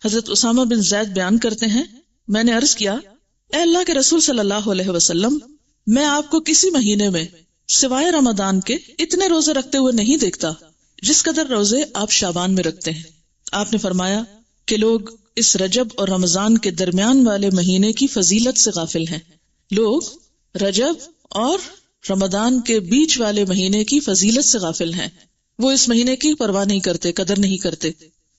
حضرت اسامہ بن زید بیان کرتے ہیں، میں نے عرض کیا، اے اللہ کے رسول صلی اللہ علیہ وسلم، میں آپ کو کسی مہینے میں سوائے رمضان کے اتنے روزے رکھتے ہوئے نہیں دیکھتا جس قدر روزے آپ شعبان میں رکھتے ہیں۔ آپ نے فرمایا کہ لوگ اس رجب اور رمضان کے درمیان والے مہینے کی فضیلت سے غافل ہیں۔ لوگ رجب اور رمضان کے بیچ والے مہینے کی فضیلت سے غافل ہیں، وہ اس مہینے کی پرواہ نہیں کرتے، قدر نہیں کرتے،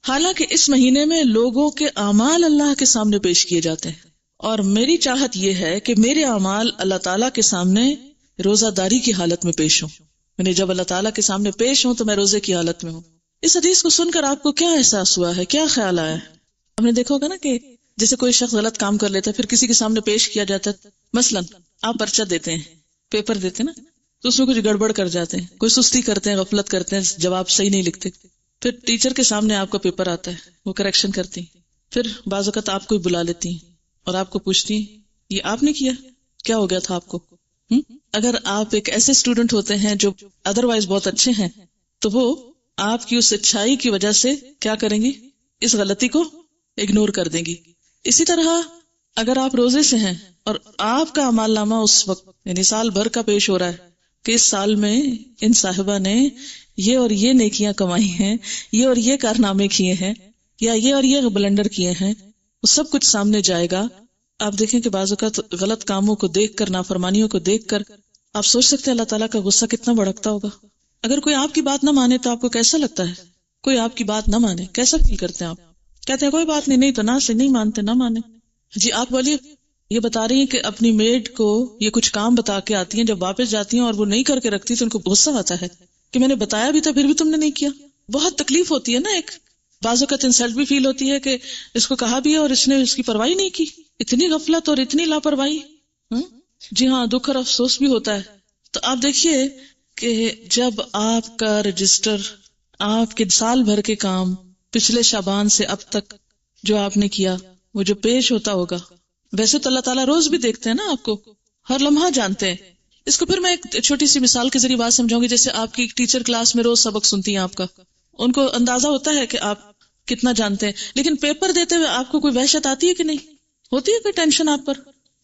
حالانکہ اس مہینے میں لوگوں کے اعمال اللہ کے سامنے پیش کیے جاتے ہیں، اور میری چاہت یہ ہے کہ میرے اعمال اللہ تعالیٰ کے سامنے روزہ داری کی حالت میں پیش ہوں، یعنی جب اللہ تعالیٰ کے سامنے پیش ہوں تو میں روزے کی حالت میں ہوں۔ اس حدیث کو سن کر آپ کو کیا احساس ہوا ہے، کیا خیال آیا ہے؟ ہم نے دیکھا ہوگا نا کہ جیسے کوئی شخص غلط کام کر لیتا ہے، پھر کسی کے سامنے پیش کیا جاتا ہے، مثلا آپ پرچہ دیتے ہیں، پیپر دیتے ہیں نا، تو اس میں کچھ گڑبڑ کر جاتے ہیں، کوئی سستی کرتے ہیں، غفلت کرتے ہیں، جواب صحیح نہیں لکھتے، پھر ٹیچر کے سامنے آپ کا پیپر آتا ہے، وہ کریکشن کرتی ہیں، پھر بعض اوقات آپ کو بلا لیتی ہیں اور آپ کو پوچھتی ہیں یہ آپ نے کیا، کیا ہو گیا تھا آپ کو؟ اگر آپ ایک ایسے اسٹوڈنٹ ہوتے ہیں جو ادروائز بہت اچھے ہیں تو وہ آپ کی اس اچھائی کی وجہ سے کیا کریں گی؟ اس غلطی کو اگنور کر دیں گی۔ اسی طرح اگر آپ روزے سے ہیں اور آپ کا اعمال نامہ اس وقت یعنی سال بھر کا پیش ہو رہا ہے کہ اس سال میں ان صاحبہ نے یہ اور یہ نیکیاں کمائی ہیں، یہ اور یہ کارنامے کیے ہیں، یا یہ اور یہ بلنڈر کیے ہیں، وہ سب کچھ سامنے جائے گا۔ آپ دیکھیں کہ بعض اوقات غلط کاموں کو دیکھ کر، نافرمانیوں کو دیکھ کر آپ سوچ سکتے ہیں اللہ تعالیٰ کا غصہ کتنا بھڑکتا ہوگا۔ اگر کوئی آپ کی بات نہ مانے تو آپ کو کیسا لگتا ہے؟ کوئی آپ کی بات نہ مانے کیسا فیل کرتے ہیں آپ؟ کہتے ہیں کوئی بات نہیں، نہیں تو نہ سے، نہیں مانتے نہ مانے۔ جی آپ بولیے، یہ بتا رہی ہیں کہ اپنی میڈ کو یہ کچھ کام بتا کے آتی ہیں، جب واپس جاتی ہیں اور وہ نہیں کر کے رکھتی تو ان کو غصہ آتا ہے کہ میں نے بتایا بھی تھا پھر بھی تم نے نہیں کیا۔ بہت تکلیف ہوتی ہے نا، ایک بعض اوقات انسلٹ بھی فیل ہوتی ہے کہ اس کو کہا بھی ہے اور اس نے اس کی پرواہی نہیں کی، اتنی غفلت اور اتنی لاپرواہی۔ جی ہاں، دکھ اور افسوس بھی ہوتا ہے۔ تو آپ دیکھیے کہ جب آپ کا رجسٹر، آپ کے سال بھر کے کام پچھلے شعبان سے اب تک جو آپ نے کیا وہ جو پیش ہوتا ہوگا، ویسے تو اللہ تعالیٰ روز بھی دیکھتے ہیں نا، آپ کو ہر لمحہ جانتے ہیں۔ اس کو پھر میں ایک چھوٹی سی مثال کے ذریعے بات سمجھاؤں گی۔ جیسے آپ کی ٹیچر کلاس میں روز سبق سنتی ہیں آپ کا، ان کو اندازہ ہوتا ہے کہ آپ کتنا جانتے ہیں، لیکن پیپر دیتے ہوئے آپ کو کوئی وحشت آتی ہے کہ نہیں ہوتی ہے؟ کوئی ٹینشن آپ پر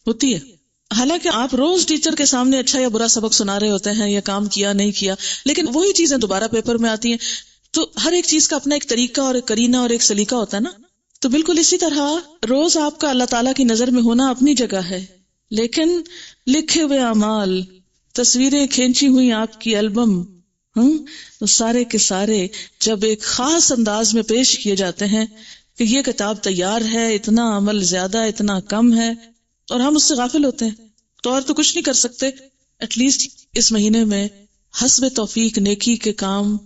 ہوتی ہے؟ حالانکہ آپ روز ٹیچر کے سامنے اچھا یا برا سبق سنا رہے ہوتے ہیں، یا کام کیا نہیں کیا، لیکن وہی چیزیں دوبارہ پیپر میں آتی ہیں۔ تو ہر ایک چیز کا اپنا ایک طریقہ اور ایک کرینہ اور ایک سلیقہ ہوتا ہے نا۔ تو بالکل اسی طرح روز آپ کا اللہ تعالیٰ کی نظر میں ہونا اپنی جگہ ہے، لیکن لکھے ہوئے اعمال، تصویریں کھینچی ہوئی آپ کی البم، تو سارے کے سارے جب ایک خاص انداز میں پیش کیے جاتے ہیں کہ یہ کتاب تیار ہے، اتنا عمل زیادہ، اتنا کم ہے، اور ہم اس سے غافل ہوتے ہیں، تو اور تو کچھ نہیں کر سکتے۔ ایٹ لیسٹ اس مہینے میں حسب توفیق نیکی کے کام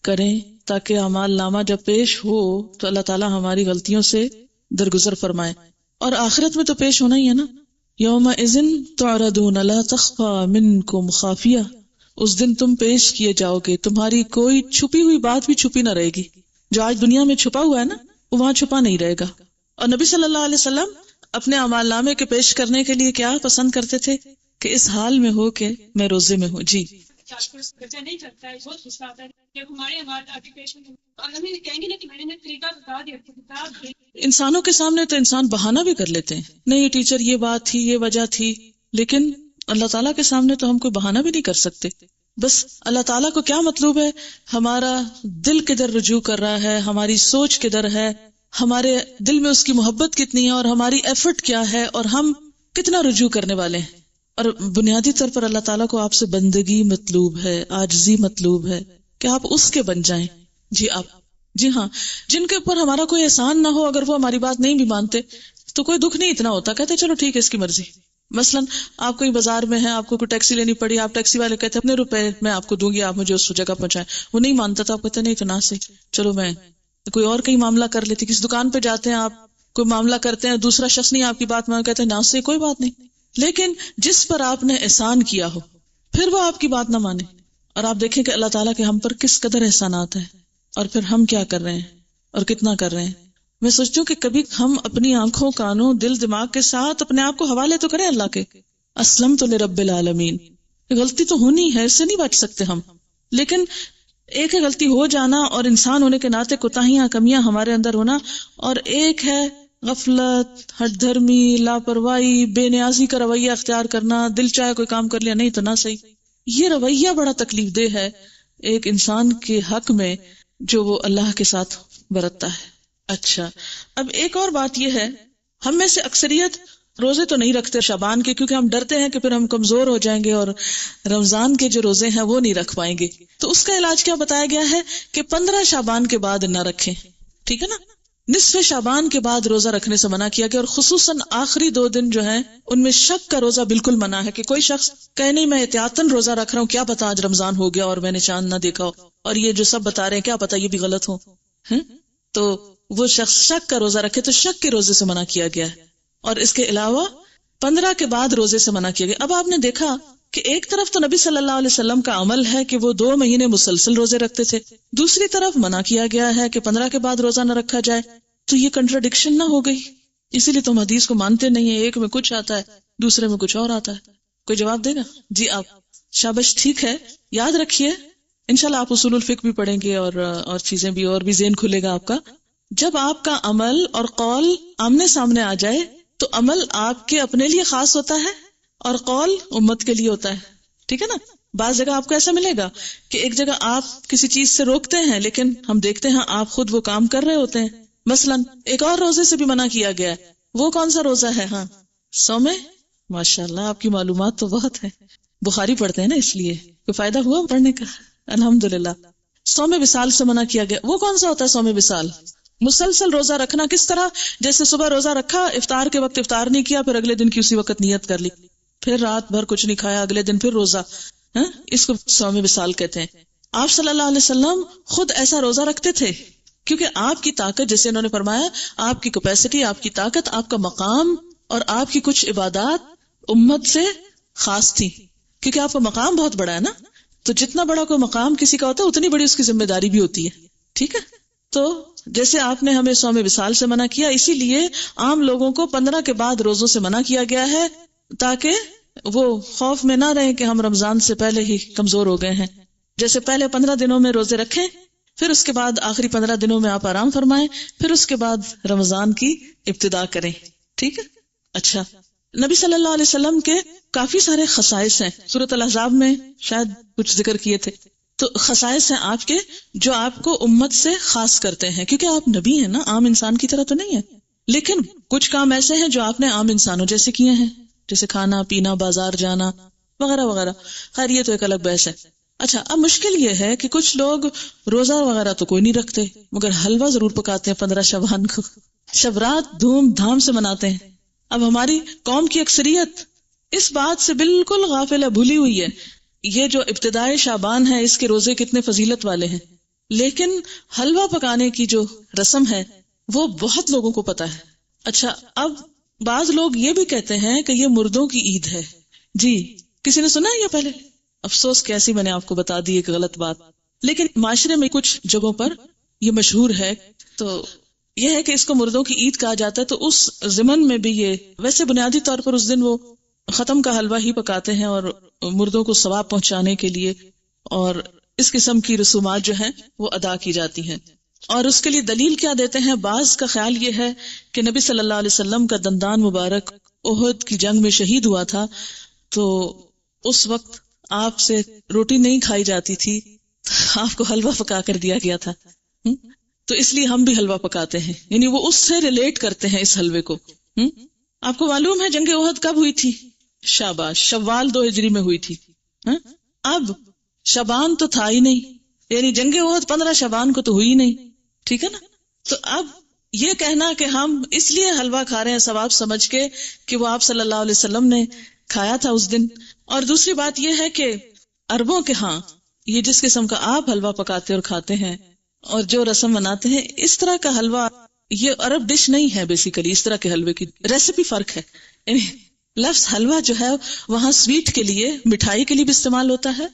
کریں تاکہ اعمال نامہ جب پیش ہو تو اللہ تعالیٰ ہماری غلطیوں سے درگزر فرمائے۔ اور آخرت میں تو پیش ہونا ہی ہے نا، یومئذ تعرضون لا تخفی منکم خافیہ، اس دن تم پیش کیے جاؤ گے، تمہاری کوئی چھپی ہوئی بات بھی چھپی نہ رہے گی۔ جو آج دنیا میں چھپا ہوا ہے نا، وہ وہاں چھپا نہیں رہے گا۔ اور نبی صلی اللہ علیہ وسلم اپنے اعمال نامے کے پیش کرنے کے لیے کیا پسند کرتے تھے کہ اس حال میں ہو کہ میں روزے میں ہوں۔ جی نہیں کرتا ہے، بہت غصہ آتا ہے کہ ہمارے آگے پیش کہیں گے نا کہ میں نے طریقہ بتا دیا کتاب۔ انسانوں کے سامنے تو انسان بہانہ بھی کر لیتے ہیں، نہیں ٹیچر یہ بات تھی، یہ وجہ تھی، لیکن اللہ تعالیٰ کے سامنے تو ہم کوئی بہانہ بھی نہیں کر سکتے۔ بس اللہ تعالیٰ کو کیا مطلوب ہے؟ ہمارا دل کدھر رجوع کر رہا ہے، ہماری سوچ کدھر ہے، ہمارے دل میں اس کی محبت کتنی ہے، اور ہماری ایفرٹ کیا ہے، اور ہم کتنا رجوع کرنے والے ہیں۔ اور بنیادی طور پر اللہ تعالیٰ کو آپ سے بندگی مطلوب ہے، عاجزی مطلوب ہے کہ آپ اس کے بن جائیں۔ جی ہاں، جن کے اوپر ہمارا کوئی احسان نہ ہو، اگر وہ ہماری بات نہیں بھی مانتے تو کوئی دکھ نہیں اتنا ہوتا، کہتے چلو ٹھیک ہے اس کی مرضی۔ مثلاً آپ کہیں بازار میں ہیں، آپ کو کوئی ٹیکسی لینی پڑی، آپ ٹیکسی والے کہتے اپنے روپے میں آپ کو دوں گی، آپ مجھے اس جگہ پہنچائیں، وہ نہیں مانتا تو آپ کہتے نہیں تو نہ سے، چلو میں کوئی اور کہیں معاملہ کر لیتی۔ کسی دکان پہ جاتے ہیں، آپ کوئی معاملہ کرتے ہیں، دوسرا شخص نہیں آپ کی بات مان، کہتے ہیں نہ سے، کوئی بات نہیں۔ لیکن جس پر آپ نے احسان کیا ہو پھر وہ آپ کی بات نہ مانے، اور آپ دیکھیں کہ اللہ تعالیٰ کے ہم پر کس قدر احسانات ہیں، اور پھر ہم کیا کر رہے ہیں اور کتنا کر رہے ہیں۔ میں سوچتی ہوں کہ کبھی ہم اپنی آنکھوں، کانوں، دل، دماغ کے ساتھ اپنے آپ کو حوالے تو کریں اللہ کے۔ اسلمت لرب العالمین، غلطی تو ہونی ہے، اس سے نہیں بچ سکتے ہم، لیکن ایک ہے غلطی ہو جانا اور انسان ہونے کے ناطے کوتاہیاں کمیاں ہمارے اندر ہونا، اور ایک ہے غفلت، ہٹ دھرمی، لاپرواہی، بے نیازی کا رویہ اختیار کرنا، دل چاہے کوئی کام کر لیا، نہیں تو نہ صحیح. یہ رویہ بڑا تکلیف دہ ہے ایک انسان کے حق میں جو وہ اللہ کے ساتھ برتتا ہے. اچھا، اب ایک اور بات یہ ہے، ہم میں سے اکثریت روزے تو نہیں رکھتے شعبان کے، کیونکہ ہم ڈرتے ہیں کہ پھر ہم کمزور ہو جائیں گے اور رمضان کے جو روزے ہیں وہ نہیں رکھ پائیں گے. تو اس کا علاج کیا بتایا گیا ہے کہ 15 شعبان کے بعد نہ رکھیں. ٹھیک ہے نا، نصف شعبان کے بعد روزہ رکھنے سے منع کیا گیا، اور خصوصاً آخری 2 دن جو ہیں ان میں شک کا روزہ بالکل منع ہے، کہ کوئی شخص کہے نہیں میں احتیاطاً روزہ رکھ رہا ہوں، کیا پتا آج رمضان ہو گیا اور میں نے چاند نہ دیکھا ہو، اور یہ جو سب بتا رہے ہیں کیا پتا یہ بھی غلط ہو. تو وہ شخص شک کا روزہ رکھے تو شک کے روزے سے منع کیا گیا ہے. اور اس کے علاوہ 15 کے بعد روزے سے منع کیا گیا. اب آپ نے دیکھا کہ ایک طرف تو نبی صلی اللہ علیہ وسلم کا عمل ہے کہ وہ 2 مہینے مسلسل روزے رکھتے تھے، دوسری طرف منع کیا گیا ہے کہ 15 کے بعد روزہ نہ رکھا جائے. تو یہ کنٹراڈکشن نہ ہو گئی؟ اسی لیے تم حدیث کو مانتے نہیں ہیں، ایک میں کچھ آتا ہے دوسرے میں کچھ اور آتا ہے. کوئی جواب دے گا؟ جی آپ. شابش، ٹھیک ہے، یاد رکھیے انشاءاللہ آپ اصول الفقہ بھی پڑھیں گے اور چیزیں بھی، اور بھی ذہن کھلے گا آپ کا. جب آپ کا عمل اور قول آمنے سامنے آ جائے تو عمل آپ کے اپنے لیے خاص ہوتا ہے اور قول امت کے لیے ہوتا ہے. ٹھیک ہے نا؟ بعض جگہ آپ کو ایسا ملے گا کہ ایک جگہ آپ کسی چیز سے روکتے ہیں لیکن ہم دیکھتے ہیں آپ خود وہ کام کر رہے ہوتے ہیں. مثلا ایک اور روزے سے بھی منع کیا گیا ہے، وہ کون سا روزہ ہے؟ ہاں، سوم. ماشاءاللہ آپ کی معلومات تو بہت ہے، بخاری پڑھتے ہیں نا، اس لیے کوئی فائدہ ہوا پڑھنے کا؟ الحمدللہ. سوم وصال سے منع کیا گیا، وہ کون سا ہوتا ہے سوم وصال؟ مسلسل روزہ رکھنا. کس طرح؟ جیسے صبح روزہ رکھا، افطار کے وقت افطار نہیں کیا، پھر اگلے دن کی اسی وقت نیت کر لی، پھر رات بھر کچھ نہیں کھایا، اگلے دن پھر روزہ. اس کو سوم وصال کہتے ہیں. آپ صلی اللہ علیہ وسلم خود ایسا روزہ رکھتے تھے کیونکہ آپ کی طاقت، جیسے انہوں نے فرمایا، آپ کی کیپیسٹی، آپ کی طاقت، آپ کا مقام اور آپ کی کچھ عبادات امت سے خاص تھی، کیونکہ آپ کا مقام بہت بڑا ہے نا. تو جتنا بڑا کوئی مقام کسی کا ہوتا ہے اتنی بڑی اس کی ذمہ داری بھی ہوتی ہے. ٹھیک ہے، تو جیسے آپ نے ہمیں سوم وصال سے منع کیا، اسی لیے عام لوگوں کو 15 کے بعد روزوں سے منع کیا گیا ہے، تاکہ وہ خوف میں نہ رہیں کہ ہم رمضان سے پہلے ہی کمزور ہو گئے ہیں. جیسے پہلے 15 دنوں میں روزے رکھیں، پھر اس کے بعد آخری 15 دنوں میں آپ آرام فرمائیں، پھر اس کے بعد رمضان کی ابتدا کریں. ٹھیک ہے. اچھا، نبی صلی اللہ علیہ وسلم کے کافی سارے خصائص ہیں، سورۃ الاحزاب میں شاید کچھ ذکر کیے تھے. تو خصائص ہیں آپ کے جو آپ کو امت سے خاص کرتے ہیں، کیونکہ آپ نبی ہیں نا، عام انسان کی طرح تو نہیں ہے. لیکن کچھ کام ایسے ہیں جو آپ نے عام انسانوں جیسے کیے ہیں، جیسے کھانا پینا، بازار جانا وغیرہ وغیرہ. خیر یہ تو ایک الگ بحث ہے. اچھا، اب مشکل یہ ہے کہ کچھ لوگ روزہ وغیرہ تو کوئی نہیں رکھتے مگر حلوہ ضرور پکاتے ہیں 15 شعبان کو، شب رات دھوم دھام سے مناتے ہیں. اب ہماری قوم کی اکثریت اس بات سے بالکل غافل ہے، بھولی ہوئی ہے. یہ جو ابتدائے شعبان ہے اس کے روزے کتنے فضیلت والے ہیں، لیکن حلوہ پکانے کی جو رسم ہے وہ بہت لوگوں کو پتا ہے. اچھا، اب بعض لوگ یہ بھی کہتے ہیں کہ یہ مردوں کی عید ہے. جی، کسی نے سنا ہے یہ پہلے؟ افسوس کیسی میں نے آپ کو بتا دی ایک غلط بات. لیکن معاشرے میں کچھ جگہوں پر یہ مشہور ہے، تو یہ ہے کہ اس کو مردوں کی عید کہا جاتا ہے. تو اس ضمن میں بھی یہ، ویسے بنیادی طور پر اس دن وہ ختم کا حلوہ ہی پکاتے ہیں اور مردوں کو ثواب پہنچانے کے لیے، اور اس قسم کی رسومات جو ہیں وہ ادا کی جاتی ہیں. اور اس کے لیے دلیل کیا دیتے ہیں؟ بعض کا خیال یہ ہے کہ نبی صلی اللہ علیہ وسلم کا دندان مبارک احد کی جنگ میں شہید ہوا تھا، تو اس وقت آپ سے روٹی نہیں کھائی جاتی تھی، آپ کو حلوہ پکا کر دیا گیا تھا. تو اس لیے ہم بھی حلوہ پکاتے ہیں، یعنی وہ اس سے ریلیٹ کرتے ہیں اس حلوے کو. آپ کو معلوم ہے جنگ احد کب ہوئی تھی؟ شاباش، شوال 2 ہجری میں ہوئی تھی. اب شعبان تو تھا ہی نہیں، یعنی جنگ احد 15 شعبان کو تو ہوئی نہیں. ٹھیک ہے نا؟ تو اب یہ کہنا کہ ہم اس لیے حلوہ کھا رہے ہیں ثواب سمجھ کے کہ وہ آپ صلی اللہ علیہ وسلم نے کھایا تھا اس دن. اور دوسری بات یہ ہے کہ عربوں کے ہاں یہ جس قسم کا آپ حلوہ پکاتے اور کھاتے ہیں اور جو رسم مناتے ہیں، اس طرح کا حلوہ یہ عرب ڈش نہیں ہے. بیسیکلی اس طرح کے حلوے کی ریسیپی فرق ہے. یعنی لفظ حلوہ جو ہے وہاں سویٹ کے لیے، مٹھائی کے لیے بھی استعمال ہوتا ہے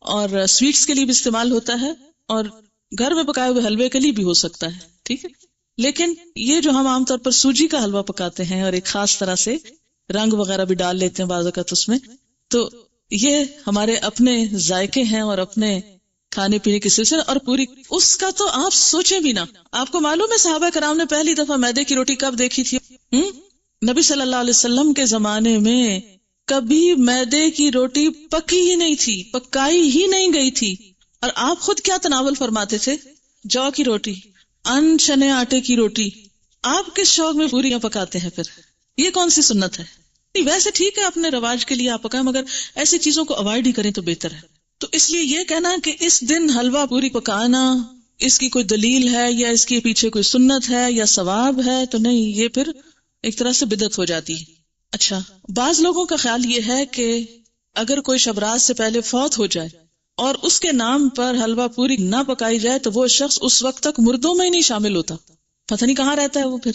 اور سویٹس کے لیے بھی استعمال ہوتا ہے، اور گھر میں پکائے ہوئے حلوے کے لیے بھی ہو سکتا ہے. ٹھیک ہے، لیکن یہ جو ہم عام طور پر سوجی کا حلوہ پکاتے ہیں اور ایک خاص طرح سے رنگ وغیرہ بھی ڈال لیتے ہیں بعض اوقات اس میں، تو یہ ہمارے اپنے ذائقے ہیں اور اپنے کھانے پینے کی سلسلہ اور پوری اس کا تو آپ سوچیں بھی نہ. آپ کو معلوم ہے صحابہ کرام نے پہلی دفعہ میدے کی روٹی کب دیکھی تھی؟ نبی صلی اللہ علیہ وسلم کے زمانے میں کبھی میدے کی روٹی پکی ہی نہیں تھی، پکائی ہی نہیں گئی تھی. اور آپ خود کیا تناول فرماتے تھے؟ جو کی روٹی، ان چنے آٹے کی روٹی. آپ کس شوق میں پوریاں پکاتے ہیں پھر؟ یہ کون سی سنت ہے؟ ویسے ٹھیک ہے اپنے رواج کے لیے آپ پکائیں، مگر ایسی چیزوں کو اوائڈ ہی کریں تو بہتر ہے. تو اس لیے یہ کہنا کہ اس دن حلوہ پوری پکانا اس کی کوئی دلیل ہے یا اس کے پیچھے کوئی سنت ہے یا ثواب ہے تو نہیں، یہ پھر ایک طرح سے بدعت ہو جاتی ہے. اچھا، بعض لوگوں کا خیال یہ ہے کہ اگر کوئی شب رات سے پہلے فوت ہو جائے اور اس کے نام پر حلوہ پوری نہ پکائی جائے تو وہ شخص اس وقت تک مردوں میں ہی نہیں شامل ہوتا. پتہ نہیں کہاں رہتا ہے وہ. پھر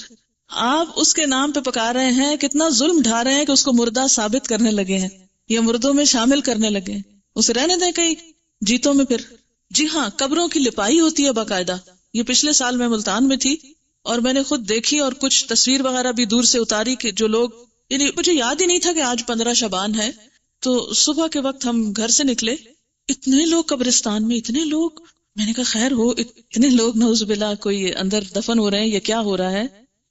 آپ اس کے نام پہ پکا رہے ہیں، کتنا ظلم ڈھا رہے ہیں کہ اس کو مردہ ثابت کرنے لگے ہیں یا مردوں میں شامل کرنے لگے ہیں. اسے رہنے دیں کہیں جیتوں میں. پھر جی ہاں، قبروں کی لپائی ہوتی ہے باقاعدہ. یہ پچھلے سال میں ملتان میں تھی اور میں نے خود دیکھی اور کچھ تصویر وغیرہ بھی دور سے اتاری کہ جو لوگ، یعنی مجھے یاد ہی نہیں تھا کہ آج 15 شعبان ہے. تو صبح کے وقت ہم گھر سے نکلے، اتنے لوگ قبرستان میں، اتنے لوگ. میں نے کہا خیر ہو، اتنے لوگ نعوذ باللہ کوئی اندر دفن ہو رہے ہیں یا کیا ہو رہا ہے.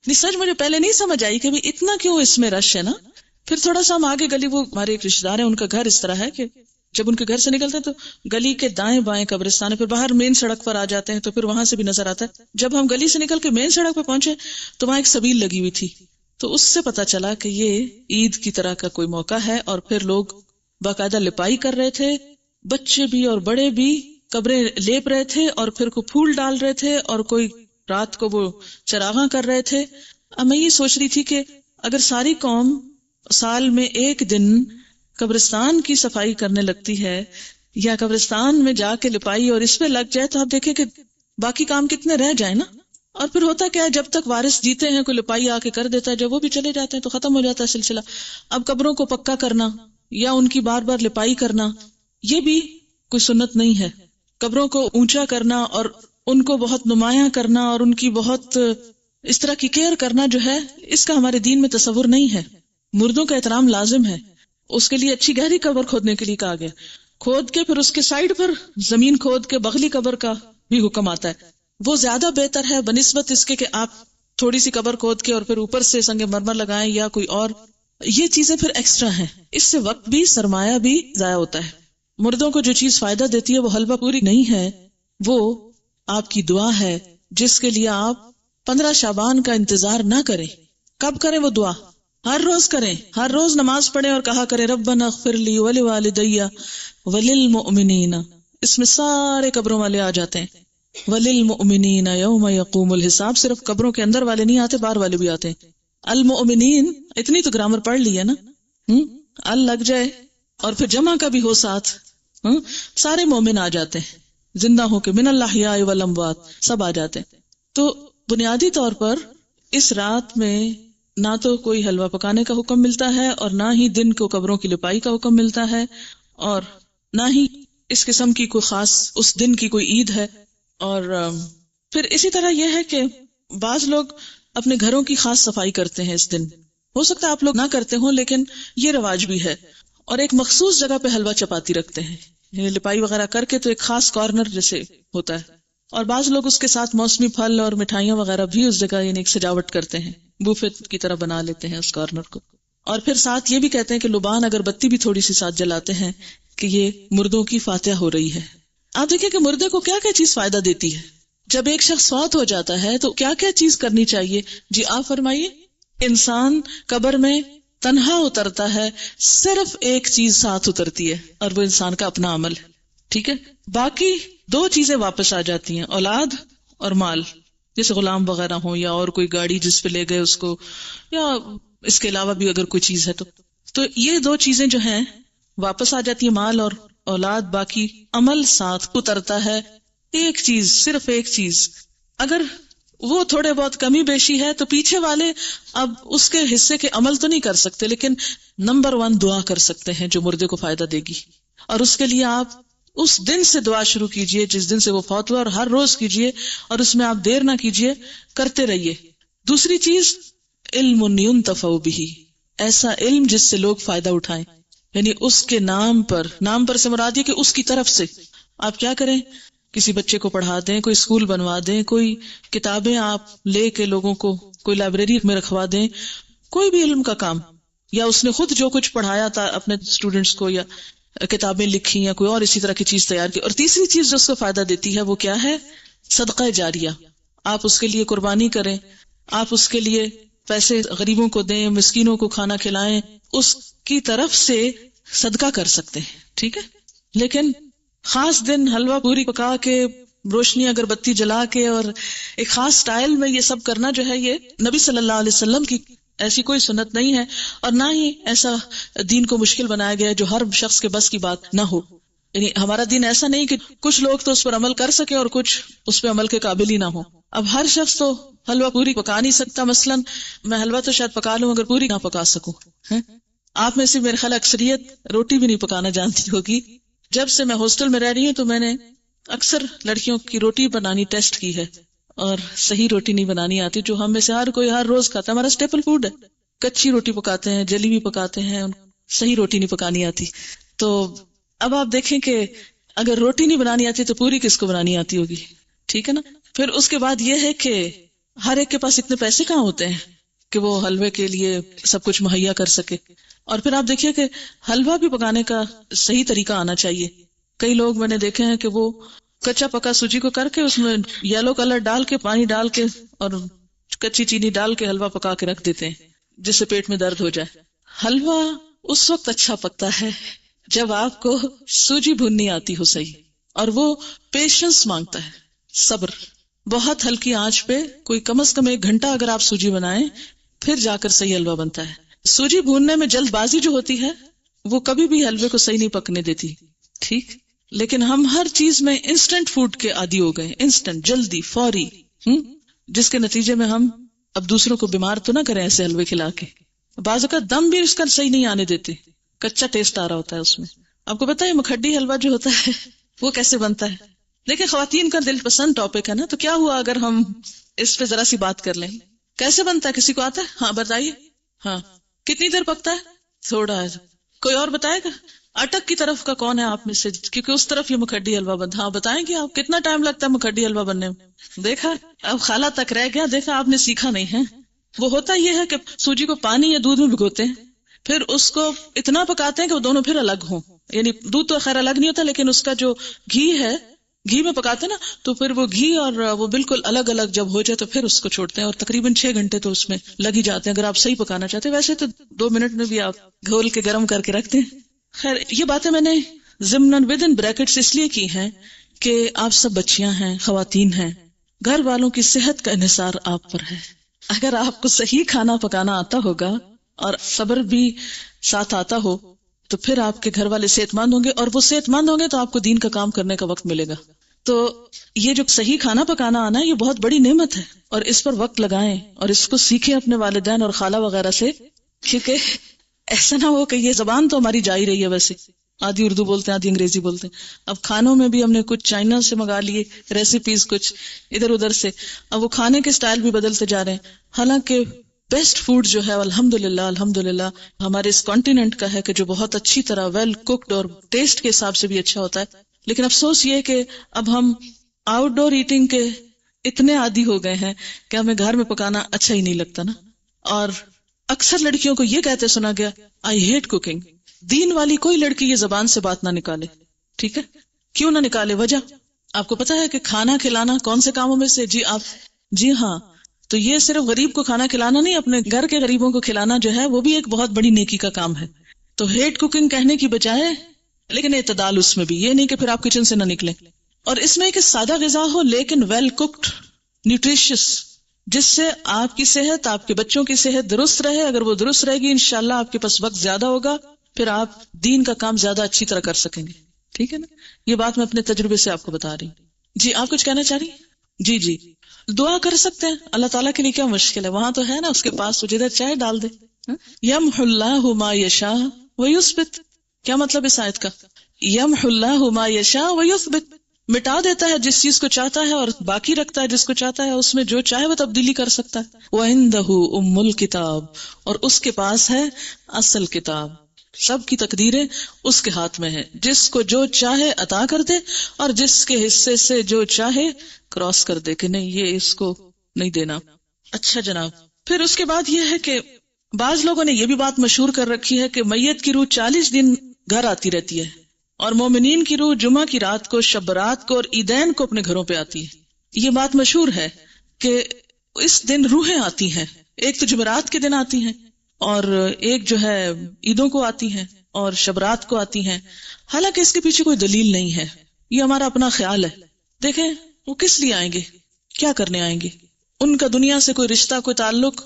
نہیں سچ مجھے پہلے نہیں سمجھ آئی کہ اتنا کیوں اس میں رش ہے نا. پھر تھوڑا سا ہم آگے گلی، وہ ہمارے ایک رشتے دار ہیں، ان کا گھر اس طرح ہے کہ جب ان کے گھر سے نکلتے ہیں تو گلی کے دائیں بائیں قبرستان ہے، پھر باہر مین سڑک پر آ جاتے ہیں تو پھر وہاں سے بھی نظر آتا ہے. جب ہم گلی سے نکل کے مین سڑک پہ پہنچے تو وہاں ایک سبیل لگی ہوئی تھی، تو اس سے پتا چلا کہ یہ عید کی طرح کا کوئی موقع ہے. اور پھر لوگ باقاعدہ لپائی کر رہے تھے، بچے بھی اور بڑے بھی قبریں لیپ رہے تھے اور پھر کوئی پھول ڈال رہے تھے اور کوئی رات کو وہ چراغاں کر رہے تھے. اب میں یہ سوچ رہی تھی کہ اگر ساری قوم سال میں ایک دن قبرستان کی صفائی کرنے لگتی ہے یا قبرستان میں جا کے لپائی اور اس پہ لگ جائے تو آپ دیکھیں کہ باقی کام کتنے رہ جائیں نا. اور پھر ہوتا کیا ہے، جب تک وارث جیتے ہیں کوئی لپائی آ کے کر دیتا ہے، جب وہ بھی چلے جاتے ہیں تو ختم ہو جاتا ہے سلسلہ. اب قبروں کو پکا کرنا یا ان کی بار بار لپائی کرنا یہ بھی کوئی سنت نہیں ہے. قبروں کو اونچا کرنا اور ان کو بہت نمایاں کرنا اور ان کی بہت اس طرح کی کیئر کرنا جو ہے، اس کا ہمارے دین میں تصور نہیں ہے. مردوں کا احترام لازم ہے، اس کے لیے اچھی گہری قبر کھودنے کے لیے کہا گیا. کھود کے پھر اس کے سائڈ پر زمین کھود کے بغلی قبر کا بھی حکم آتا ہے. وہ زیادہ بہتر ہے بنسبت اس کے کہ آپ تھوڑی سی قبر کھود کے اور پھر اوپر سے سنگ مرمر لگائیں یا کوئی اور. یہ چیزیں پھر ایکسٹرا ہیں، اس سے وقت بھی سرمایہ بھی ضائع ہوتا ہے. مردوں کو جو چیز فائدہ دیتی ہے وہ حلوہ پوری نہیں ہے، وہ آپ کی دعا ہے جس کے لیے آپ 15 شعبان کا انتظار نہ کریں. کب کریں وہ دعا؟ ہر روز کریں، ہر روز نماز پڑھیں اور کہا کریں ربنا اغفر لی ولوالدی وللمؤمنین. اس میں سارے قبروں والے آ جاتے ہیں. وللمؤمنین یوم یقوم الحساب. صرف قبروں کے اندر والے نہیں آتے، باہر والے بھی آتے ہیں. المؤمنین، اتنی تو گرامر پڑھ لی ہے نا. ال لگ جائے اور پھر جمع کا بھی ہو ساتھ، سارے مومن آ جاتے ہیں، زندہ ہو کے، من الاحیاء والاموات، سب آ جاتے ہیں. تو بنیادی طور پر اس رات میں نہ تو کوئی حلوہ پکانے کا حکم ملتا ہے اور نہ ہی دن کو قبروں کی لپائی کا حکم ملتا ہے اور نہ ہی اس قسم کی کوئی خاص اس دن کی کوئی عید ہے. اور پھر اسی طرح یہ ہے کہ بعض لوگ اپنے گھروں کی خاص صفائی کرتے ہیں اس دن. ہو سکتا ہے آپ لوگ نہ کرتے ہوں لیکن یہ رواج بھی ہے. اور ایک مخصوص جگہ پہ حلوہ چپاتی رکھتے ہیں، یعنی لپائی وغیرہ کر کے تو ایک خاص کارنر جیسے ہوتا ہے. اور بعض لوگ اس کے ساتھ موسمی پھل اور مٹھائیاں وغیرہ بھی اس جگہ یعنی ایک سجاوٹ کرتے ہیں، بوفے کی طرح بنا لیتے ہیں اس کارنر کو. اور پھر ساتھ یہ بھی کہتے ہیں کہ لبان اگر بتی بھی تھوڑی سی ساتھ جلاتے ہیں کہ یہ مردوں کی فاتحہ ہو رہی ہے. آپ دیکھیں کہ مردے کو کیا کیا چیز فائدہ دیتی ہے. جب ایک شخص فوت ہو جاتا ہے تو کیا کیا چیز کرنی چاہیے؟ جی آپ فرمائیے. انسان قبر میں تنہا اترتا ہے، صرف ایک چیز ساتھ اترتی ہے اور وہ انسان کا اپنا عمل ہے. ٹھیک ہے، باقی 2 چیزیں واپس آ جاتی ہیں، اولاد اور مال. جیسے غلام وغیرہ ہوں یا اور کوئی گاڑی جس پہ لے گئے اس کو، یا اس کے علاوہ بھی اگر کوئی چیز ہے تو یہ 2 چیزیں جو ہیں واپس آ جاتی ہیں، مال اور اولاد. باقی عمل ساتھ اترتا ہے. ایک چیز، صرف ایک چیز، اگر وہ تھوڑے بہت کمی بیشی ہے تو پیچھے والے اب اس کے حصے کے عمل تو نہیں کر سکتے، لیکن نمبر 1 دعا کر سکتے ہیں جو مردے کو فائدہ دے گی. اور اس کے لیے آپ اس دن سے دعا شروع کیجئے جس دن سے وہ فوت ہوا، اور ہر روز کیجئے اور اس میں آپ دیر نہ کیجئے، کرتے رہیے. دوسری چیز، علم ينتفع به، ایسا علم جس سے لوگ فائدہ اٹھائیں، یعنی اس کے نام پر سے مراد یہ کہ اس کی طرف سے آپ کیا کریں، کسی بچے کو پڑھا دیں، کوئی اسکول بنوا دیں، کوئی کتابیں آپ لے کے لوگوں کو کوئی لائبریری میں رکھوا دیں، کوئی بھی علم کا کام، یا اس نے خود جو کچھ پڑھایا تھا اپنے اسٹوڈنٹس کو، یا کتابیں لکھی، یا کوئی اور اسی طرح کی چیز تیار کی. اور تیسری چیز جو اس کو فائدہ دیتی ہے وہ کیا ہے؟ صدقہ جاریہ. آپ اس کے لیے قربانی کریں، آپ اس کے لیے پیسے غریبوں کو دیں، مسکینوں کو کھانا کھلائیں، اس کی طرف سے صدقہ کر سکتے ہیں. ٹھیک ہے، لیکن خاص دن حلوہ پوری پکا کے، روشنی اگربتی جلا کے، اور ایک خاص سٹائل میں یہ سب کرنا جو ہے، یہ نبی صلی اللہ علیہ وسلم کی ایسی کوئی سنت نہیں ہے، اور نہ ہی ایسا دین کو مشکل بنایا گیا ہے جو ہر شخص کے بس کی بات نہ ہو. یعنی ہمارا دین ایسا نہیں کہ کچھ لوگ تو اس پر عمل کر سکے اور کچھ اس پہ عمل کے قابل ہی نہ ہو. اب ہر شخص تو حلوہ پوری پکا نہیں سکتا. مثلا میں حلوہ تو شاید پکا لوں، اگر پوری نہ پکا سکوں. آپ میں سے میرے خیال اکثریت روٹی بھی نہیں پکانا جانتی ہوگی. جب سے میں ہاسٹل میں رہ رہی ہوں تو میں نے اکثر لڑکیوں کی روٹی بنانی ٹیسٹ کی ہے، اور صحیح روٹی نہیں بنانی آتی، جو ہم میں سے ہر کوئی ہر روز کھاتا ہے. ہمارا اسٹیپل فوڈ ہے. کچی روٹی پکاتے ہیں، جلی بھی پکاتے ہیں، صحیح روٹی نہیں پکانی آتی. تو اب آپ دیکھیں کہ اگر روٹی نہیں بنانی آتی تو پوری کس کو بنانی آتی ہوگی. ٹھیک ہے نا. پھر اس کے بعد یہ ہے کہ ہر ایک کے پاس اتنے پیسے کہاں ہوتے ہیں کہ وہ حلوے کے لیے سب کچھ مہیا کر سکے. اور پھر آپ دیکھیے کہ حلوہ بھی پکانے کا صحیح طریقہ آنا چاہیے. کئی لوگ میں نے دیکھے ہیں کہ وہ کچا پکا سوجی کو کر کے اس میں یلو کلر ڈال کے، پانی ڈال کے اور کچی چینی ڈال کے حلوہ پکا کے رکھ دیتے ہیں جس سے پیٹ میں درد ہو جائے. حلوہ اس وقت اچھا پکتا ہے جب آپ کو سوجی بھوننی آتی ہو صحیح، اور وہ پیشنس مانگتا ہے، صبر. بہت ہلکی آنچ پہ کوئی کم از کم 1 گھنٹہ اگر آپ سوجی بنائیں پھر جا کر صحیح حلوہ بنتا ہے. سوجی بھوننے میں جلد بازی جو ہوتی ہے وہ کبھی بھی حلوے کو صحیح نہیں پکنے دیتی. ٹھیک، لیکن ہم ہر چیز میں انسٹنٹ فوڈ کے عادی ہو گئے، انسٹنٹ، جلدی، فوری، جس کے نتیجے میں ہم اب دوسروں کو بیمار تو نہ کریں ایسے حلوے کھلا کے. بعض اوقات دم بھی اس کا صحیح نہیں آنے دیتے، کچا ٹیسٹ آ رہا ہوتا ہے اس میں. آپ کو پتا ہے مکھڈی حلوہ جو ہوتا ہے وہ کیسے بنتا ہے؟ دیکھیں، خواتین کا دل پسند ٹاپک ہے نا، تو کیا ہوا اگر ہم اس پہ ذرا سی بات کر لیں. کیسے بنتا ہے؟ کسی کو آتا ہے؟ ہاں بتائیے. ہاں، کتنی دیر پکتا ہے؟ تھوڑا ہے. کوئی اور بتائے گا؟ اٹک کی طرف کا کون ہے آپ میں سے؟ کیونکہ اس طرف یہ مکھڈی حلوہ بنتا. ہاں بتائیں گے آپ کتنا ٹائم لگتا ہے مکھڈی حلوہ بننے میں؟ دیکھا، اب خالہ تک رہ گیا. دیکھا، آپ نے سیکھا نہیں ہے. وہ ہوتا یہ ہے کہ سوجی کو پانی یا دودھ میں بھگوتے ہیں، پھر اس کو اتنا پکاتے ہیں کہ وہ دونوں پھر الگ ہوں. یعنی دودھ تو خیر الگ نہیں ہوتا، لیکن اس کا جو گھی ہے، گھی میں پکاتے نا، تو پھر وہ گھی اور وہ بالکل الگ الگ جب ہو جائے تو پھر اس کو چھوڑتے ہیں. اور تقریباً 6 گھنٹے تو اس میں لگ ہی جاتے ہیں اگر آپ صحیح پکانا چاہتے ہیں. ویسے تو 2 منٹ میں بھی آپ گھول کے گرم کر کے رکھتے ہیں. خیر، یہ باتیں میں نے ضمن ودن بریکٹس اس لیے کی ہیں کہ آپ سب بچیاں ہیں، خواتین ہیں، گھر والوں کی صحت کا انحصار آپ پر ہے. اگر آپ کو صحیح کھانا پکانا آتا ہوگا اور صبر بھی ساتھ آتا ہو تو پھر آپ کے گھر والے صحت مند ہوں گے، اور وہ صحت مند ہوں گے تو آپ کو دین کا کام کرنے کا وقت ملے گا. تو یہ جو صحیح کھانا پکانا آنا ہے یہ بہت بڑی نعمت ہے، اور اس پر وقت لگائیں اور اس کو سیکھیں اپنے والدین اور خالہ وغیرہ سے. کیونکہ ایسا نہ ہو کہ یہ زبان تو ہماری جا ہی رہی ہے، ویسے آدھی اردو بولتے ہیں، آدھی انگریزی بولتے ہیں. اب کھانوں میں بھی ہم نے کچھ چائنا سے منگا لیے ریسیپیز، کچھ ادھر ادھر سے. اب وہ کھانے کے سٹائل بھی بدلتے جا رہے ہیں. حالانکہ بیسٹ فوڈ جو ہے الحمدللہ ہمارے اس کانٹیننٹ کا ہے کہ جو بہت اچھی طرح ویل کوکڈ اور ٹیسٹ کے حساب سے بھی اچھا ہوتا ہے. لیکن افسوس یہ کہ اب ہم آؤٹ ڈور ایٹنگ کے اتنے عادی ہو گئے ہیں کہ ہمیں گھر میں پکانا اچھا ہی نہیں لگتا نا. اور اکثر لڑکیوں کو یہ کہتے سنا گیا، آئی ہیٹ کوکنگ. دین والی کوئی لڑکی یہ زبان سے بات نہ نکالے. ٹھیک ہے، کیوں نہ نکالے؟ وجہ آپ کو پتا ہے کہ کھانا کھلانا کون سے کاموں میں سے؟ جی ہاں، تو یہ صرف غریب کو کھانا کھلانا نہیں، اپنے گھر کے غریبوں کو کھلانا جو ہے وہ بھی ایک بہت بڑی نیکی کا کام ہے. تو ہیٹ کوکنگ کہنے کی بجائے، لیکن اعتدال اس میں بھی، یہ نہیں کہ پھر آپ کچن سے نہ نکلیں. اور اس میں کہ سادہ غذا ہو لیکن ویل کوکڈ، نیوٹریشس، جس سے آپ کی صحت، آپ کے بچوں کی صحت درست رہے. اگر وہ درست رہے گی انشاءاللہ آپ کے پاس وقت زیادہ ہوگا، پھر آپ دین کا کام زیادہ اچھی طرح کر سکیں گے. ٹھیک ہے نا، یہ بات میں اپنے تجربے سے آپ کو بتا رہی ہوں. جی آپ کچھ کہنا چاہ رہی ہیں؟ جی دعا کر سکتے ہیں. اللہ تعالیٰ کے لیے کیا مشکل ہے؟ وہاں تو ہے نا اس کے پاس، جدھر چاہے ڈال دے. یمحو اللہ ما یشاء ویثبت. کیا مطلب اس آیت کا؟ یمحو اللہ ما یشاء ویثبت، مٹا دیتا ہے جس چیز کو چاہتا ہے اور باقی رکھتا ہے جس کو چاہتا ہے. اس میں جو چاہے وہ تبدیلی کر سکتا ہے. وَعِندَهُ أُمُّ الْكِتَابِ، اور اس کے پاس ہے اصل کتاب. سب کی تقدیریں اس کے ہاتھ میں ہیں، جس کو جو چاہے عطا کر دے اور جس کے حصے سے جو چاہے کراس کر دے کہ نہیں یہ اس کو نہیں دینا. اچھا جناب، پھر اس کے بعد یہ ہے کہ بعض لوگوں نے یہ بھی بات مشہور کر رکھی ہے کہ میت کی روح 40 دن گھر آتی رہتی ہے، اور مومنین کی روح جمعہ کی رات کو، شب برات کو اور عیدین کو اپنے گھروں پہ آتی ہے. یہ بات مشہور ہے کہ اس دن روحیں آتی ہیں، ایک تو جمعرات کے دن آتی ہیں اور ایک جو ہے عیدوں کو آتی ہیں اور شبرات کو آتی ہیں. حالانکہ اس کے پیچھے کوئی دلیل نہیں ہے، یہ ہمارا اپنا خیال ہے. دیکھیں وہ کس لیے آئیں گے، کیا کرنے آئیں گے، ان کا دنیا سے کوئی رشتہ، کوئی تعلق،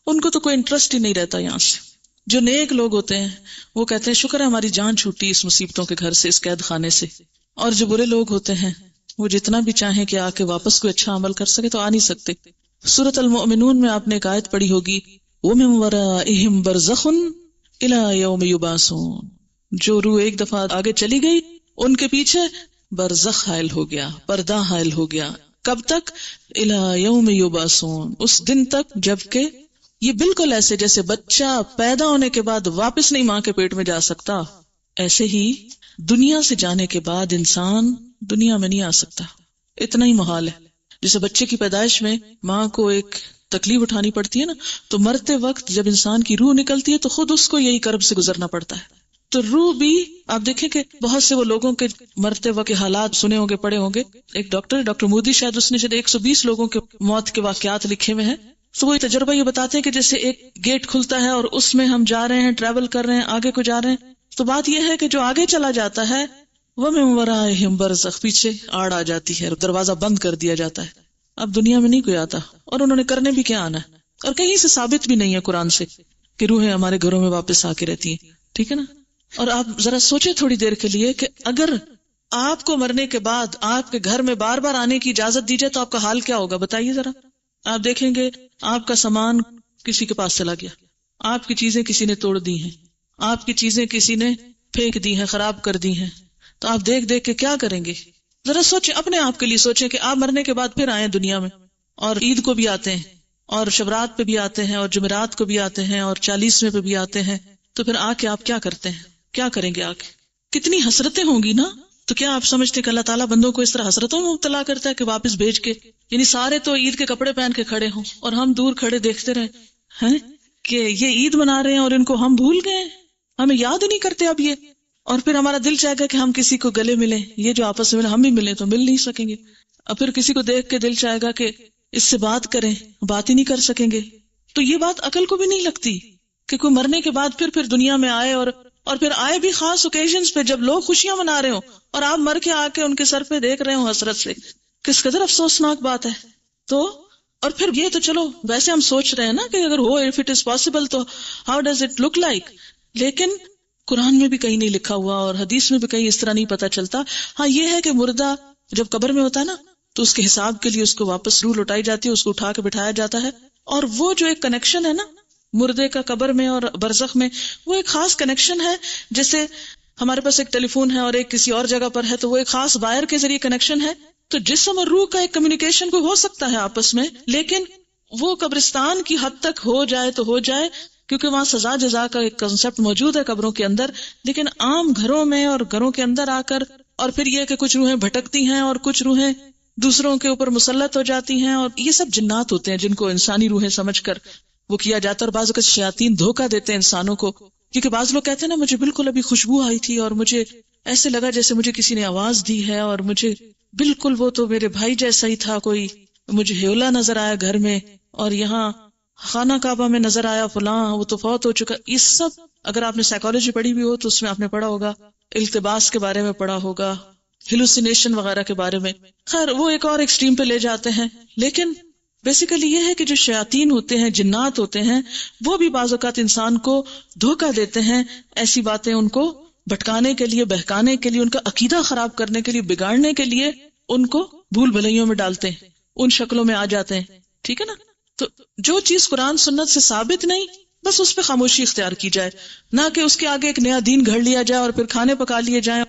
ان کو تو کوئی انٹرسٹ ہی نہیں رہتا یہاں سے. جو نیک لوگ ہوتے ہیں وہ کہتے ہیں شکر ہے ہماری جان چھوٹی اس مصیبتوں کے گھر سے، اس قید خانے سے. اور جو برے لوگ ہوتے ہیں وہ جتنا بھی چاہیں کہ آ کے واپس کوئی اچھا عمل کر سکے تو آ نہیں سکتے. سورۃ المؤمنون میں آپ نے ایک آیت پڑھی ہوگی، وَمِن وَرَائِهِمْ بَرْزَخٌ إِلَى يَوْمِ يُبْعَثُونَ. جو روح ایک دفعہ آگے چلی گئی ان کے پیچھے برزخ حائل ہو گیا، پردہ حائل ہو گیا. کب تک؟ إِلَى يَوْمِ يُبْعَثُونَ، اس دن تک جبکہ یہ بالکل ایسے جیسے بچہ پیدا ہونے کے بعد واپس نہیں ماں کے پیٹ میں جا سکتا، ایسے ہی دنیا سے جانے کے بعد انسان دنیا میں نہیں آ سکتا. اتنا ہی محال ہے. جیسے بچے کی پیدائش میں ماں کو ایک تکلیف اٹھانی پڑتی ہے نا، تو مرتے وقت جب انسان کی روح نکلتی ہے تو خود اس کو یہی کرب سے گزرنا پڑتا ہے. تو روح بھی آپ دیکھیں کہ بہت سے وہ لوگوں کے مرتے وقت کے حالات سنے ہوں گے، پڑھے ہوں گے. ایک ڈاکٹر مودی شاید اس نے 120 لوگوں کے موت کے واقعات لکھے ہوئے ہیں. تو وہ تجربہ یہ بتاتے ہیں کہ جیسے ایک گیٹ کھلتا ہے اور اس میں ہم جا رہے ہیں، ٹریول کر رہے ہیں، آگے کو جا رہے ہیں. تو بات یہ ہے کہ جو آگے چلا جاتا ہے وہ مِن وَرَائِهِمْ بَرْزَخ، پیچھے آڑ آ جاتی ہے، دروازہ بند کر دیا جاتا ہے. اب دنیا میں نہیں کوئی آتا، اور انہوں نے کرنے بھی کیا آنا ہے، اور کہیں سے ثابت بھی نہیں ہے قرآن سے کہ روحیں ہمارے گھروں میں واپس آ کے رہتی ہیں. ٹھیک ہے نا. اور آپ ذرا سوچیں تھوڑی دیر کے لیے کہ اگر آپ کو مرنے کے بعد آپ کے گھر میں بار بار آنے کی اجازت دی جائے تو آپ کا حال کیا ہوگا، بتائیے ذرا. آپ دیکھیں گے آپ کا سامان کسی کے پاس چلا گیا، آپ کی چیزیں کسی نے توڑ دی ہیں، آپ کی چیزیں کسی نے پھینک دی ہیں، خراب کر دی ہیں. تو آپ دیکھ دیکھ کے کیا کریں گے؟ ذرا سوچیں، اپنے آپ کے لیے سوچیں کہ آپ مرنے کے بعد پھر آئیں دنیا میں، اور عید کو بھی آتے ہیں اور شبرات پہ بھی آتے ہیں اور جمعرات کو بھی آتے ہیں اور 40ویں پہ بھی آتے ہیں. تو پھر آ کے آپ کیا کرتے ہیں، کیا کریں گے؟ آ کے کتنی حسرتیں ہوں گی نا. تو کیا آپ سمجھتے کہ اللہ تعالیٰ بندوں کو اس طرح حسرتوں میں مبتلا کرتا ہے کہ واپس بھیج کے، یعنی سارے تو عید کے کپڑے پہن کے کھڑے ہوں اور ہم دور کھڑے دیکھتے رہے ہیں کہ یہ عید منا رہے ہیں اور ان کو ہم بھول گئے، ہمیں یاد ہی نہیں کرتے اب یہ. اور پھر ہمارا دل چاہے گا کہ ہم کسی کو گلے ملیں، یہ جو آپس میں ہم بھی ملیں تو مل نہیں سکیں گے. اور پھر کسی کو دیکھ کے دل چاہے گا کہ اس سے بات کریں، بات ہی نہیں کر سکیں گے. تو یہ بات عقل کو بھی نہیں لگتی کہ کوئی مرنے کے بعد پھر دنیا میں آئے، اور پھر آئے بھی خاص اوکیزنز پہ جب لوگ خوشیاں منا رہے ہوں اور آپ مر کے آ کے ان کے سر پہ دیکھ رہے ہوں حسرت سے. کس قدر افسوسناک بات ہے. تو اور پھر یہ تو چلو ویسے ہم سوچ رہے ہیں نا کہ اگر ہو، اف اٹ از پاسبل، تو how does it look like. لیکن قرآن میں بھی کہیں نہیں لکھا ہوا اور حدیث میں بھی کہیں اس طرح نہیں پتا چلتا. ہاں یہ ہے کہ مردہ جب قبر میں ہوتا ہے نا تو اس کے حساب کے لیے اس کو واپس روح لوٹائی جاتی ہے، اس کو اٹھا کے بٹھایا جاتا ہے. اور وہ جو ایک کنیکشن ہے نا مردے کا قبر میں اور برزخ میں، وہ ایک خاص کنیکشن ہے. جیسے ہمارے پاس ایک ٹیلی فون ہے اور ایک کسی اور جگہ پر ہے تو وہ ایک خاص وائر کے ذریعے کنیکشن ہے. تو جسم اور روح کا ایک کمیونیکیشن کو ہو سکتا ہے آپس میں، لیکن وہ قبرستان کی حد تک ہو جائے تو ہو جائے، کیونکہ وہاں سزا جزا کا ایک کنسپٹ موجود ہے قبروں کے اندر. لیکن عام گھروں میں اور گھروں کے اندر آ کر، اور پھر یہ کہ کچھ روحیں بھٹکتی ہیں اور کچھ روحیں دوسروں کے اوپر مسلط ہو جاتی ہیں، اور یہ سب جنات ہوتے ہیں جن کو انسانی روحیں سمجھ کر وہ کیا جاتا ہے. اور بعض اوقات شیاطین دھوکہ دیتے ہیں انسانوں کو، کیونکہ بعض لوگ کہتے ہیں نا مجھے بالکل ابھی خوشبو آئی تھی اور مجھے ایسے لگا جیسے مجھے کسی نے آواز دی ہے، اور مجھے بالکل وہ تو میرے بھائی جیسا ہی تھا، کوئی مجھے ہیولا نظر آیا گھر میں، اور یہاں خانہ کعبہ میں نظر آیا فلاں، وہ تو فوت ہو چکا. یہ سب اگر آپ نے سائیکالوجی پڑھی بھی ہو تو اس میں آپ نے پڑھا ہوگا، التباس کے بارے میں پڑھا ہوگا، ہیلوسینیشن وغیرہ کے بارے میں. خیر وہ ایک اور ایکسٹریم پہ لے جاتے ہیں. لیکن بیسیکلی یہ ہے کہ جو شیاطین ہوتے ہیں، جنات ہوتے ہیں، وہ بھی بعض اوقات انسان کو دھوکہ دیتے ہیں، ایسی باتیں ان کو بھٹکانے کے لیے، بہکانے کے لیے، ان کا عقیدہ خراب کرنے کے لیے، بگاڑنے کے لیے ان کو بھول بھلائیوں میں ڈالتے ہیں، ان شکلوں میں آ جاتے ہیں. ٹھیک ہے نا. تو جو چیز قرآن سنت سے ثابت نہیں، بس اس پہ خاموشی اختیار کی جائے، نہ کہ اس کے آگے ایک نیا دین گھڑ لیا جائے اور پھر کھانے پکا لیے جائیں.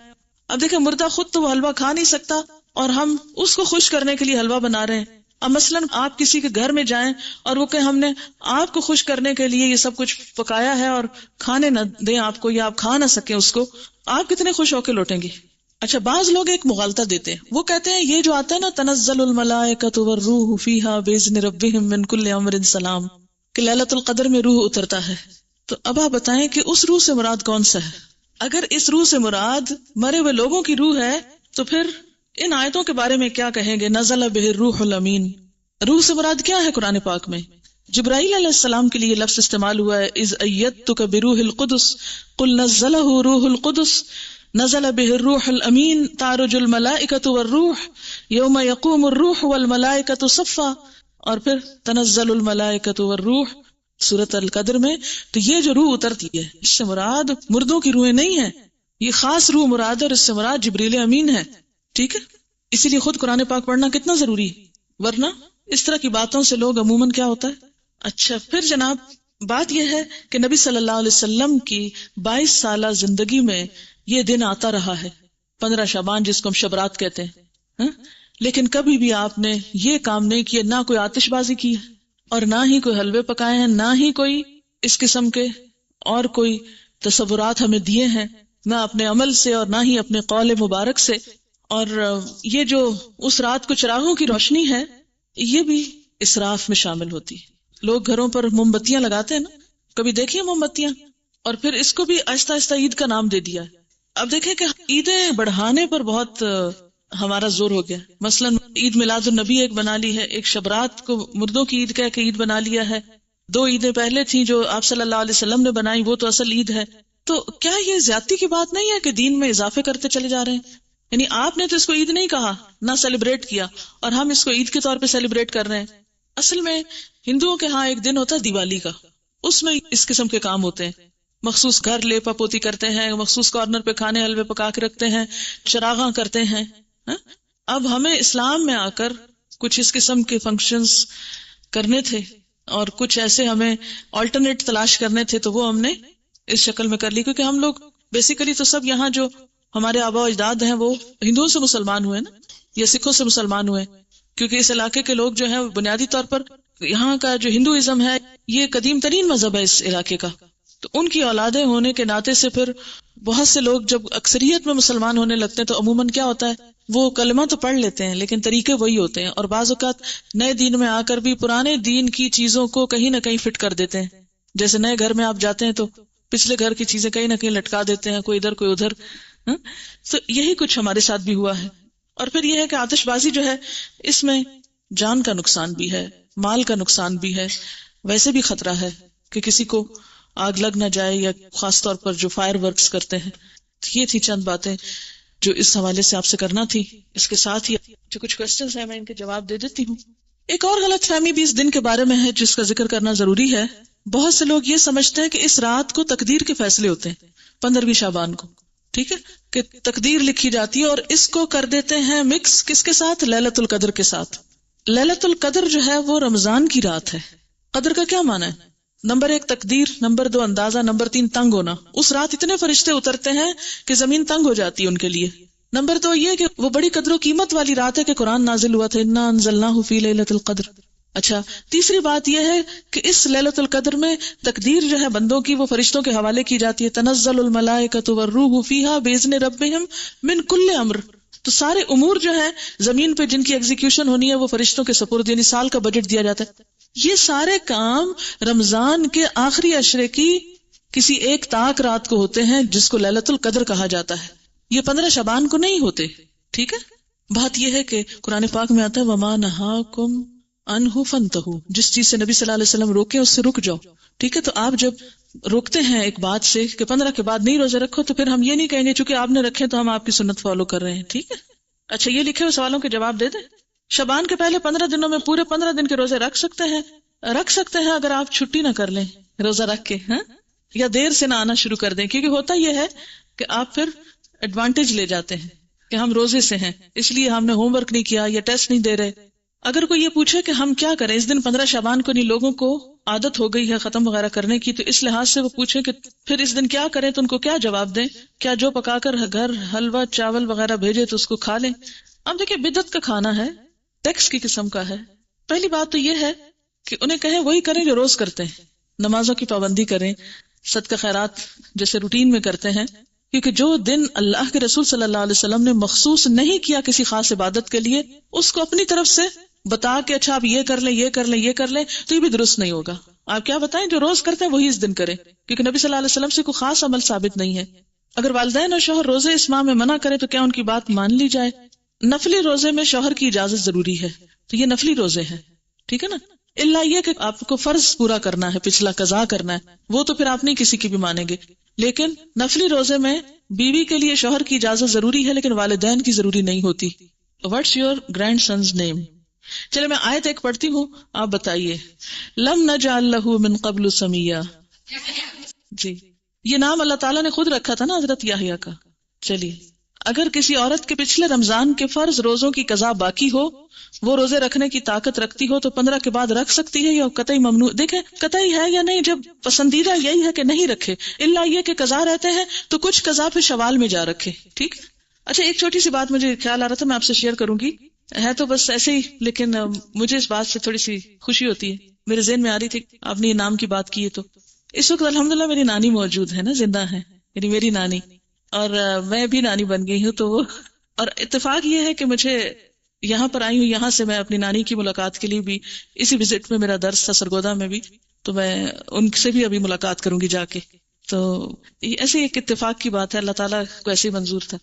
اب دیکھیں مردہ خود تو وہ حلوہ کھا نہیں سکتا اور ہم اس کو خوش کرنے کے لیے حلوہ بنا رہے ہیں. اب مثلاً آپ کسی کے گھر میں جائیں اور وہ کہ ہم نے آپ کو خوش کرنے کے لیے یہ سب کچھ پکایا ہے اور کھانے نہ دیں آپ کو یا آپ کھا نہ سکیں اس کو، آپ کتنے خوش ہو کے لوٹیں گے؟ اچھا، بعض لوگ ایک مغالطہ دیتے ہیں، وہ کہتے ہیں یہ جو آتا ہے نا تنزل الملائکۃ والروح فیہا باذن ربہم من کل امر سلام، کہ لیلۃ القدر میں روح اترتا ہے، تو اب آپ بتائیں کہ اس روح سے مراد کون سا ہے؟ اگر اس روح سے مراد مرے ہوئے لوگوں کی روح ہے تو پھر ان آیتوں کے بارے میں کیا کہیں گے؟ نزل بہ الروح الامین، روح سے مراد کیا ہے قرآن پاک میں؟ جبرائیل علیہ السلام کے لیے یہ لفظ استعمال ہوا ہے، اذ ایدتک بروح القدس قل نزلہ روح القدس نزل بہ الروح الامین تعرج الملائکۃ والروح یوم یقوم الروح والملائکۃ صفا، اور پھر تنزل الملائکۃ والروح سورۃ القدر میں۔ تو یہ جو روح اترتی ہے اس سے مراد مردوں کی روحیں نہیں ہیں، یہ خاص روح مراد ہے اور اس سے مراد جبریل امین ہے، ٹھیک ہے؟ اسی لیے خود قرآن پاک پڑھنا کتنا ضروری ہے، ورنہ اس طرح کی باتوں سے لوگ عموماً کیا ہوتا ہے۔ اچھا، پھر جناب بات یہ ہے کہ نبی صلی اللہ علیہ وسلم کی 22 سالہ زندگی میں یہ دن آتا رہا ہے 15 شعبان، جس کو ہم شبرات کہتے ہیں، لیکن کبھی بھی آپ نے یہ کام نہیں کیا، نہ کوئی آتش بازی کی ہے اور نہ ہی کوئی حلوے پکائے ہیں، نہ ہی کوئی اس قسم کے اور کوئی تصورات ہمیں دیے ہیں، نہ اپنے عمل سے اور نہ ہی اپنے قول مبارک سے۔ اور یہ جو اس رات کو چراغوں کی روشنی ہے یہ بھی اسراف میں شامل ہوتی ہے۔ لوگ گھروں پر موم بتیاں لگاتے ہیں نا، کبھی دیکھیے موم بتیاں، اور پھر اس کو بھی آہستہ آہستہ عید کا نام دے دیا ہے۔ اب دیکھیں کہ عیدیں بڑھانے پر بہت ہمارا زور ہو گیا، مثلا عید میلاد النبی ایک بنا لی ہے، ایک شبرات کو مردوں کی عید کہہ کے عید بنا لیا ہے، 2 عیدیں پہلے تھیں جو آپ صلی اللہ علیہ وسلم نے بنائی وہ تو اصل عید ہے۔ تو کیا یہ زیادتی کی بات نہیں ہے کہ دین میں اضافے کرتے چلے جا رہے ہیں؟ یعنی آپ نے تو اس کو عید نہیں کہا، نہ سیلیبریٹ کیا، اور ہم اس کو عید کے طور پہ سیلیبریٹ کر رہے ہیں۔ اصل میں ہندوؤں کے ہاں ایک دن ہوتا ہے دیوالی کا، اس میں اس قسم کے کام ہوتے ہیں، مخصوص گھر لیپا پوتی کرتے ہیں، مخصوص کارنر پہ کھانے حلوے پکا کے رکھتے ہیں، چراغاں کرتے ہیں۔ اب ہمیں اسلام میں آ کر کچھ اس قسم کے فنکشنز کرنے تھے اور کچھ ایسے ہمیں آلٹرنیٹ تلاش کرنے تھے، تو وہ ہم نے اس شکل میں کر لی، کیونکہ ہم لوگ بیسیکلی تو سب یہاں جو ہمارے آبا و اجداد ہیں وہ ہندوؤں سے مسلمان ہوئے نا، یا سکھوں سے مسلمان ہوئے، کیونکہ اس علاقے کے لوگ جو ہیں بنیادی طور پر یہاں کا جو ہندوازم ہے یہ قدیم ترین مذہب ہے اس علاقے کا، تو ان کی اولادیں ہونے کے ناطے سے پھر بہت سے لوگ جب اکثریت میں مسلمان ہونے لگتے ہیں تو عموماً کیا ہوتا ہے، وہ کلمہ تو پڑھ لیتے ہیں لیکن طریقے وہی ہوتے ہیں، اور بعض اوقات نئے دین میں آ کر بھی پرانے دین کی چیزوں کو کہیں نہ کہیں فٹ کر دیتے ہیں۔ جیسے نئے گھر میں آپ جاتے ہیں تو پچھلے گھر کی چیزیں کہیں نہ کہیں لٹکا دیتے ہیں، کوئی ادھر کوئی ادھر۔ تو یہی کچھ ہمارے ساتھ بھی ہوا ہے۔ اور پھر یہ ہے کہ آتش بازی جو ہے اس میں جان کا نقصان بھی ہے، مال کا نقصان بھی ہے، ویسے بھی خطرہ ہے کہ کسی کو آگ لگ نہ جائے، یا خاص طور پر جو فائر ورکس کرتے ہیں۔ یہ تھی چند باتیں جو اس حوالے سے آپ سے کرنا تھی۔ اس کے ساتھ ہی جو کچھ کوسچنز ہیں میں ان کے جواب دے دیتی ہوں۔ ایک اور غلط فہمی بھی اس دن کے بارے میں ہے جس کا ذکر کرنا ضروری ہے۔ بہت سے لوگ یہ سمجھتے ہیں کہ اس رات کو تقدیر کے فیصلے ہوتے ہیں، 15ویں شعبان کو، ٹھیک ہے، کہ تقدیر لکھی جاتی ہے، اور اس کو کر دیتے ہیں مکس کس کے ساتھ؟ لیلۃ القدر کے ساتھ۔ لیلۃ القدر جو ہے وہ رمضان کی رات ہے۔ قدر کا کیا معنی ہے؟ نمبر 1 تقدیر، نمبر 2 اندازہ، نمبر 3 تنگ ہونا۔ اس رات اتنے فرشتے اترتے ہیں کہ زمین تنگ ہو جاتی ہے ان کے لیے۔ نمبر 2 یہ کہ وہ بڑی قدر و قیمت والی رات ہے کہ قرآن نازل ہوا تھا، انا انزلناہ فی لیلۃ القدر۔ اچھا، تیسری بات یہ ہے کہ اس لیلۃ القدر میں تقدیر جو ہے بندوں کی وہ فرشتوں کے حوالے کی جاتی ہے، تنزل الملائکۃ والروح فیہا باذن ربہم من کل امر۔ تو سارے امور جو ہیں زمین پہ جن کی ایگزیکیوشن ہونی ہے وہ فرشتوں کے سپرد، یعنی سال کا بجٹ دیا جاتا ہے۔ یہ سارے کام رمضان کے آخری عشرے کی کسی ایک طاق رات کو ہوتے ہیں جس کو لیلۃ القدر کہا جاتا ہے، یہ 15 شعبان کو نہیں ہوتے، ٹھیک ہے۔ بات یہ ہے کہ قرآن پاک میں آتا ہے وما نہاکم عنہ فانتہوا، جس چیز سے نبی صلی اللہ علیہ وسلم روکے اس سے رک جاؤ، ٹھیک ہے۔ تو آپ جب روکتے ہیں ایک بات سے کہ 15 کے بعد نہیں روزے رکھو، تو پھر ہم یہ نہیں کہیں گے چونکہ آپ نے رکھے تو ہم آپ کی سنت فالو کر رہے ہیں، ٹھیک ہے۔ اچھا، یہ لکھے ہوئے سوالوں کے جواب دے دیں۔ شعبان کے پہلے 15 دنوں میں پورے 15 دن کے روزے رکھ سکتے ہیں اگر آپ چھٹی نہ کر لیں روزہ رکھ کے، یا دیر سے نہ آنا شروع کر دیں، کیونکہ ہوتا یہ ہے کہ آپ پھر ایڈوانٹیج لے جاتے ہیں کہ ہم روزے سے ہیں اس لیے ہم نے ہوم ورک نہیں کیا یا ٹیسٹ نہیں دے رہے۔ اگر کوئی یہ پوچھے کہ ہم کیا کریں اس دن 15 شعبان کو، نہیں لوگوں کو عادت ہو گئی ہے ختم وغیرہ کرنے کی، تو اس لحاظ سے وہ پوچھیں کہ پھر اس دن کیا کریں، تو ان کو کیا جواب دیں؟ کیا جو پکا کر گھر حلوہ چاول وغیرہ بھیجے تو اس کو کھا لیں؟ اب دیکھیں بدعت کا کھانا ہے، ٹیکس کی قسم کا ہے، پہلی بات تو یہ ہے کہ انہیں کہیں وہی کریں جو روز کرتے ہیں، نمازوں کی پابندی کریں، صدقہ خیرات جیسے روٹین میں کرتے ہیں، کیونکہ جو دن اللہ کے رسول صلی اللہ علیہ وسلم نے مخصوص نہیں کیا کسی خاص عبادت کے لیے، اس کو اپنی طرف سے بتا کے اچھا آپ یہ کر لیں یہ کر لیں یہ کر لیں، تو یہ بھی درست نہیں ہوگا. آپ کیا بتائیں جو روز کرتے ہیں وہی اس دن کریں، کیونکہ نبی صلی اللہ علیہ وسلم سے کوئی خاص عمل ثابت نہیں ہے. اگر والدین اور شوہر روزے اس ماہ میں منع کریں تو کیا ان کی بات مان لی جائے؟ نفلی روزے میں شوہر کی اجازت ضروری ہے، تو یہ نفلی روزے ہیں، ٹھیک ہے نا. اللہ یہ کہ آپ کو فرض پورا کرنا ہے، پچھلا قضا کرنا ہے، وہ تو پھر آپ نہیں کسی کی بھی مانیں گے. لیکن نفلی روزے میں بیوی کے لیے شوہر کی اجازت ضروری ہے لیکن والدین کی ضروری نہیں ہوتی. واٹس یور گرینڈ سنز نیم؟ چلے میں آیت ایک پڑھتی ہوں، آپ بتائیے. لم نجعل لہ من قبل سمیہ. جی یہ نام اللہ تعالیٰ نے خود رکھا تھا نا حضرت یحییٰ کا. چلیے اگر کسی عورت کے پچھلے رمضان کے فرض روزوں کی قضا باقی ہو، وہ روزے رکھنے کی طاقت رکھتی ہو، تو 15 کے بعد رکھ سکتی ہے یا قطعی ممنوع؟ دیکھیں قطعی ہے یا نہیں، جب پسندیدہ یہی ہے کہ نہیں رکھے، الا یہ کہ قضا رہتے ہیں تو کچھ قضا پھر شوال میں جا رکھے. ٹھیک. اچھا ایک چھوٹی سی بات مجھے خیال آ رہا تھا، میں آپ سے شیئر کروں گی، ہے تو بس ایسے ہی لیکن مجھے اس بات سے تھوڑی سی خوشی ہوتی ہے، میرے ذہن میں آ رہی تھی. آپ نے یہ نام کی بات کی ہے تو اس وقت الحمدللہ میری نانی موجود ہے نا، زندہ ہے، یعنی میری نانی، اور میں بھی نانی بن گئی ہوں. تو وہ اور اتفاق یہ ہے کہ مجھے یہاں پر آئی ہوں، یہاں سے میں اپنی نانی کی ملاقات کے لیے بھی، اسی وزٹ میں میرا درس تھا سرگودا میں بھی، تو میں ان سے بھی ابھی ملاقات کروں گی جا کے. تو ایسے ایک اتفاق کی بات ہے، اللہ تعالیٰ کو ایسے ہی منظور تھا.